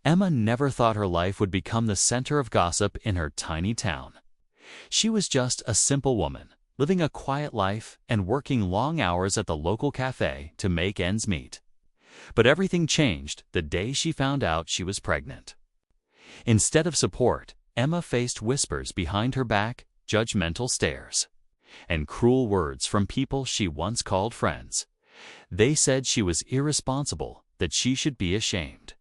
Emma never thought her life would become the center of gossip in her tiny town. She was just a simple woman, living a quiet life and working long hours at the local cafe to make ends meet. But everything changed the day she found out she was pregnant. Instead of support, Emma faced whispers behind her back, judgmental stares, and cruel words from people she once called friends. They said she was irresponsible, that she should be ashamed.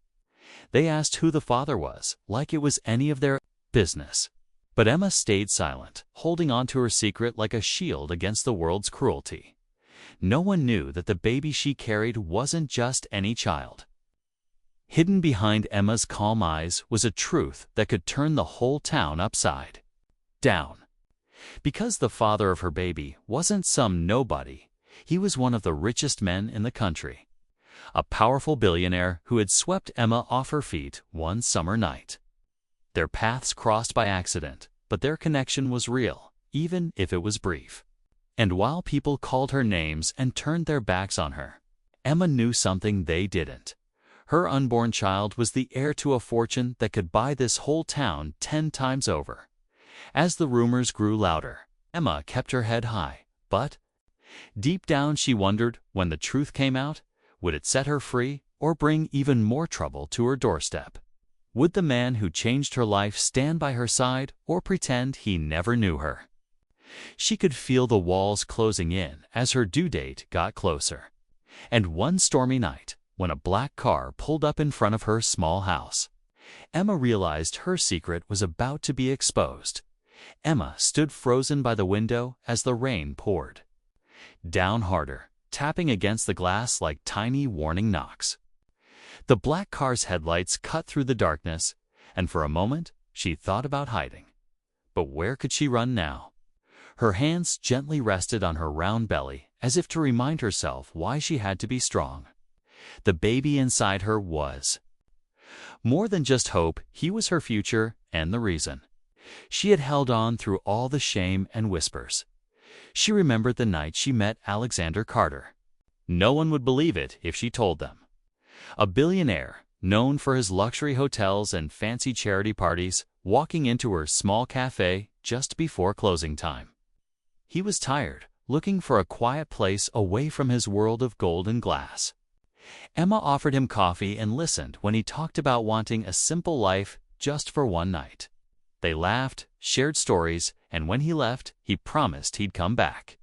They asked who the father was, like it was any of their business. But Emma stayed silent, holding on to her secret like a shield against the world's cruelty. No one knew that the baby she carried wasn't just any child. Hidden behind Emma's calm eyes was a truth that could turn the whole town upside down. Because the father of her baby wasn't some nobody, he was one of the richest men in the country. A powerful billionaire who had swept Emma off her feet one summer night. Their paths crossed by accident, but their connection was real, even if it was brief. And while people called her names and turned their backs on her, Emma knew something they didn't. Her unborn child was the heir to a fortune that could buy this whole town 10 times over. As the rumors grew louder, Emma kept her head high, but deep down she wondered, when the truth came out, would it set her free or bring even more trouble to her doorstep? Would the man who changed her life stand by her side or pretend he never knew her? She could feel the walls closing in as her due date got closer. And one stormy night, when a black car pulled up in front of her small house, Emma realized her secret was about to be exposed. Emma stood frozen by the window as the rain poured down harder, tapping against the glass like tiny warning knocks. The black car's headlights cut through the darkness, and for a moment she thought about hiding. But where could she run now? Her hands gently rested on her round belly, as if to remind herself why she had to be strong. The baby inside her was more than just hope, he was her future and the reason. She had held on through all the shame and whispers. She remembered the night she met Alexander Carter. No one would believe it if she told them. A billionaire, known for his luxury hotels and fancy charity parties, walking into her small cafe just before closing time. He was tired, looking for a quiet place away from his world of gold and glass. Emma offered him coffee and listened when he talked about wanting a simple life just for one night. They laughed, shared stories, and when he left, he promised he'd come back.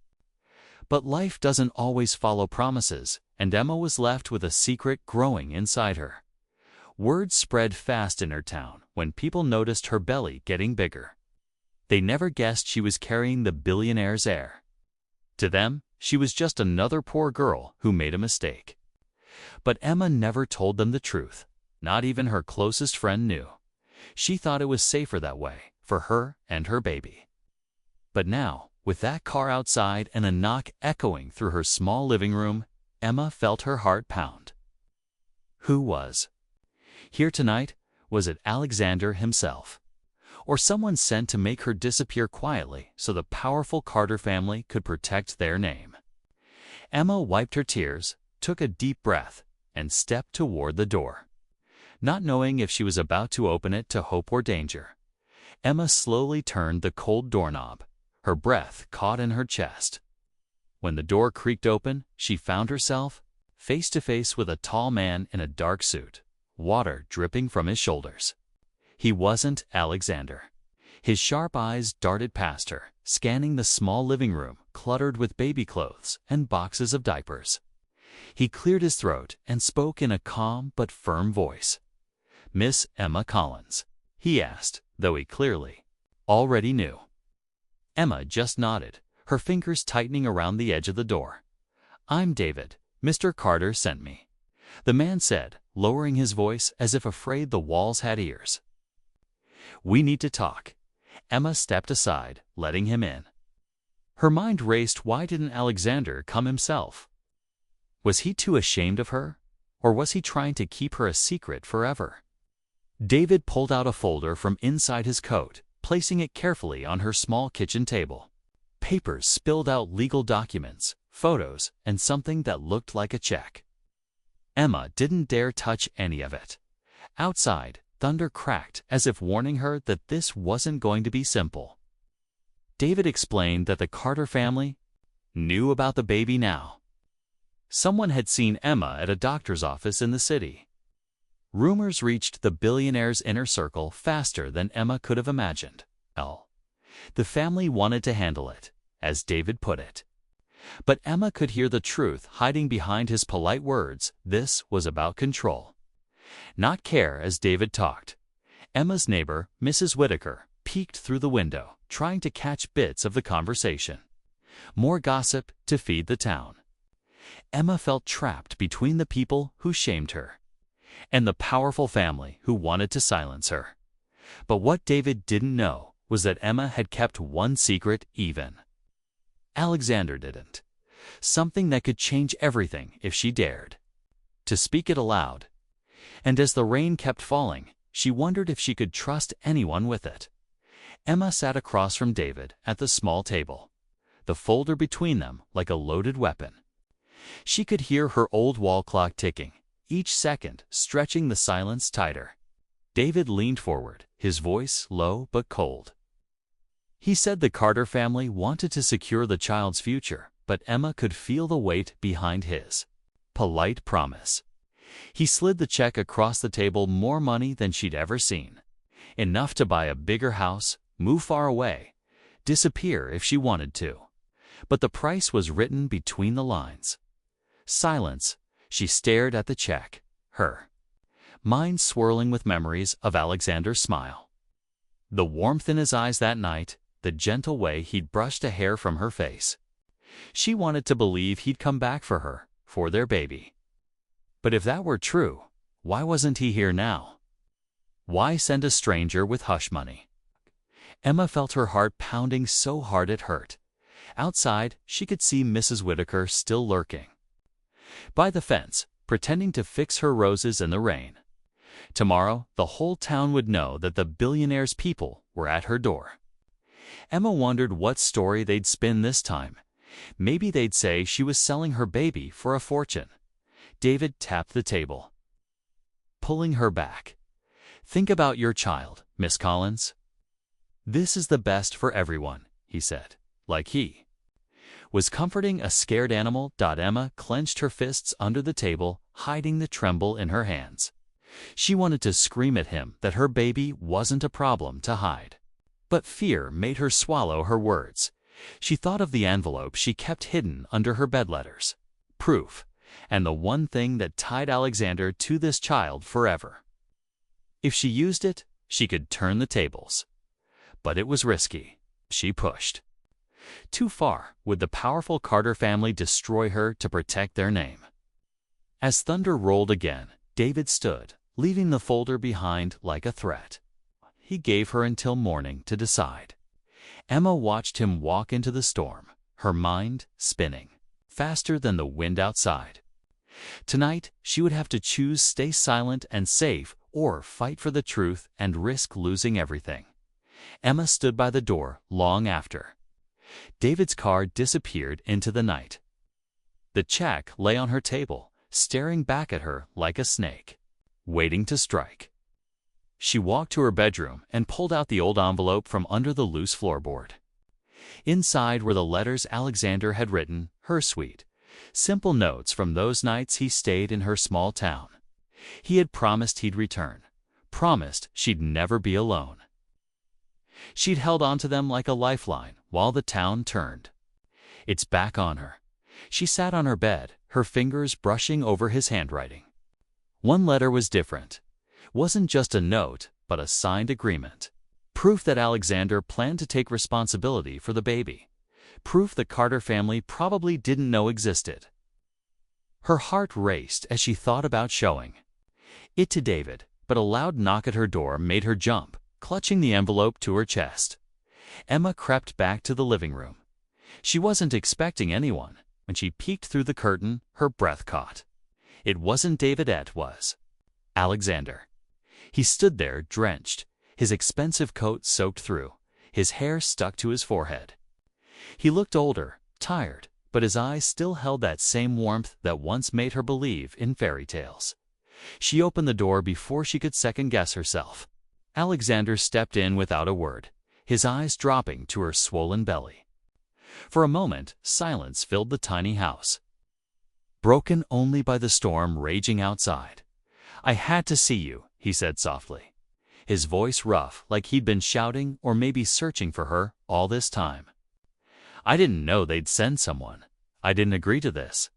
But life doesn't always follow promises, and Emma was left with a secret growing inside her. Word spread fast in her town when people noticed her belly getting bigger. They never guessed she was carrying the billionaire's heir. To them, she was just another poor girl who made a mistake. But Emma never told them the truth. Not even her closest friend knew. She thought it was safer that way, for her and her baby. But now, with that car outside and a knock echoing through her small living room, Emma felt her heart pound. Who was here tonight? Was it Alexander himself? Or someone sent to make her disappear quietly so the powerful Carter family could protect their name? Emma wiped her tears, took a deep breath, and stepped toward the door. Not knowing if she was about to open it to hope or danger, Emma slowly turned the cold doorknob, her breath caught in her chest. When the door creaked open, she found herself face to face with a tall man in a dark suit, water dripping from his shoulders. He wasn't Alexander. His sharp eyes darted past her, scanning the small living room cluttered with baby clothes and boxes of diapers. He cleared his throat and spoke in a calm but firm voice. "Miss Emma Collins?" he asked, though he clearly already knew. Emma just nodded, her fingers tightening around the edge of the door. "I'm David. Mr. Carter sent me," the man said, lowering his voice as if afraid the walls had ears. "We need to talk." Emma stepped aside, letting him in. Her mind raced. Why didn't Alexander come himself? Was he too ashamed of her? Or was he trying to keep her a secret forever? David pulled out a folder from inside his coat, placing it carefully on her small kitchen table. Papers spilled out, legal documents, photos, and something that looked like a check. Emma didn't dare touch any of it. Outside, thunder cracked as if warning her that this wasn't going to be simple. David explained that the Carter family knew about the baby now. Someone had seen Emma at a doctor's office in the city. Rumors reached the billionaire's inner circle faster than Emma could have imagined. The family wanted to handle it, as David put it. But Emma could hear the truth hiding behind his polite words. This was about control, not care. As David talked, Emma's neighbor, Mrs. Whitaker, peeked through the window, trying to catch bits of the conversation. More gossip to feed the town. Emma felt trapped between the people who shamed her and the powerful family who wanted to silence her. But what David didn't know was that Emma had kept one secret even. Alexander didn't. Something that could change everything if she dared to speak it aloud. And as the rain kept falling, she wondered if she could trust anyone with it. Emma sat across from David at the small table, the folder between them like a loaded weapon. She could hear her old wall clock ticking, each second stretching the silence tighter. David leaned forward, his voice low but cold. He said the Carter family wanted to secure the child's future, but Emma could feel the weight behind his polite promise. He slid the check across the table, more money than she'd ever seen. Enough to buy a bigger house, move far away, disappear if she wanted to. But the price was written between the lines. Silence. She stared at the check, her mind swirling with memories of Alexander's smile. The warmth in his eyes that night, the gentle way he'd brushed a hair from her face. She wanted to believe he'd come back for her, for their baby. But if that were true, why wasn't he here now? Why send a stranger with hush money? Emma felt her heart pounding so hard it hurt. Outside, she could see Mrs. Whitaker still lurking by the fence, pretending to fix her roses in the rain. Tomorrow, the whole town would know that the billionaire's people were at her door. Emma wondered what story they'd spin this time. Maybe they'd say she was selling her baby for a fortune. David tapped the table, pulling her back. Think about your child, Miss Collins. This is the best for everyone, he said, like he was comforting a scared animal. Emma clenched her fists under the table, hiding the tremble in her hands. She wanted to scream at him that her baby wasn't a problem to hide. But fear made her swallow her words. She thought of the envelope she kept hidden under her bed letters. Proof, and the one thing that tied Alexander to this child forever. If she used it, she could turn the tables. But it was risky. She pushed too far. Would the powerful Carter family destroy her to protect their name? As thunder rolled again, David stood, leaving the folder behind like a threat. He gave her until morning to decide. Emma watched him walk into the storm, her mind spinning faster than the wind outside. Tonight, she would have to choose stay silent and safe or fight for the truth and risk losing everything. Emma stood by the door long after David's car disappeared into the night. The check lay on her table, staring back at her like a snake, waiting to strike. She walked to her bedroom and pulled out the old envelope from under the loose floorboard. Inside were the letters Alexander had written, her sweet, simple notes from those nights he stayed in her small town. He had promised he'd return, promised she'd never be alone. She'd held onto them like a lifeline while the town turned its back on her. She sat on her bed, her fingers brushing over his handwriting. One letter was different. Wasn't just a note, but a signed agreement. Proof that Alexander planned to take responsibility for the baby. Proof the Carter family probably didn't know existed. Her heart raced as she thought about showing it to David, but a loud knock at her door made her jump, clutching the envelope to her chest. Emma crept back to the living room. She wasn't expecting anyone. When she peeked through the curtain, her breath caught. It wasn't David, it was Alexander. He stood there, drenched, his expensive coat soaked through, his hair stuck to his forehead. He looked older, tired, but his eyes still held that same warmth that once made her believe in fairy tales. She opened the door before she could second-guess herself. Alexander stepped in without a word, his eyes dropping to her swollen belly. For a moment, silence filled the tiny house, broken only by the storm raging outside. "I had to see you," he said softly, his voice rough, like he'd been shouting or maybe searching for her all this time. "I didn't know they'd send someone. I didn't agree to this."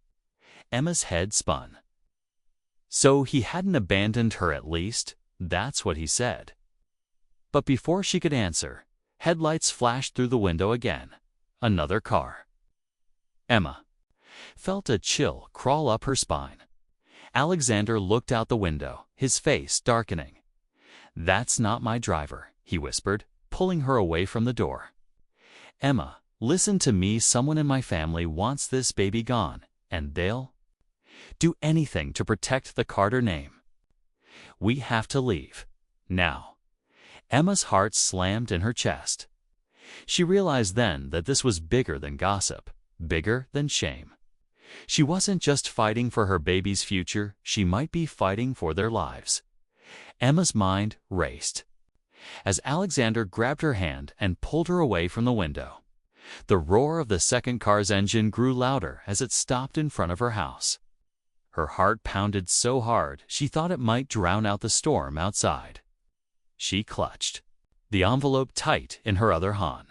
Emma's head spun. So he hadn't abandoned her at least, that's what he said. But before she could answer, headlights flashed through the window again. Another car. Emma felt a chill crawl up her spine. Alexander looked out the window, his face darkening. "That's not my driver," he whispered, pulling her away from the door. "Emma, listen to me. Someone in my family wants this baby gone, and they'll do anything to protect the Carter name. We have to leave. Now." Emma's heart slammed in her chest. She realized then that this was bigger than gossip, bigger than shame. She wasn't just fighting for her baby's future, she might be fighting for their lives. Emma's mind raced as Alexander grabbed her hand and pulled her away from the window. The roar of the second car's engine grew louder as it stopped in front of her house. Her heart pounded so hard she thought it might drown out the storm outside. She clutched the envelope tight in her other hand.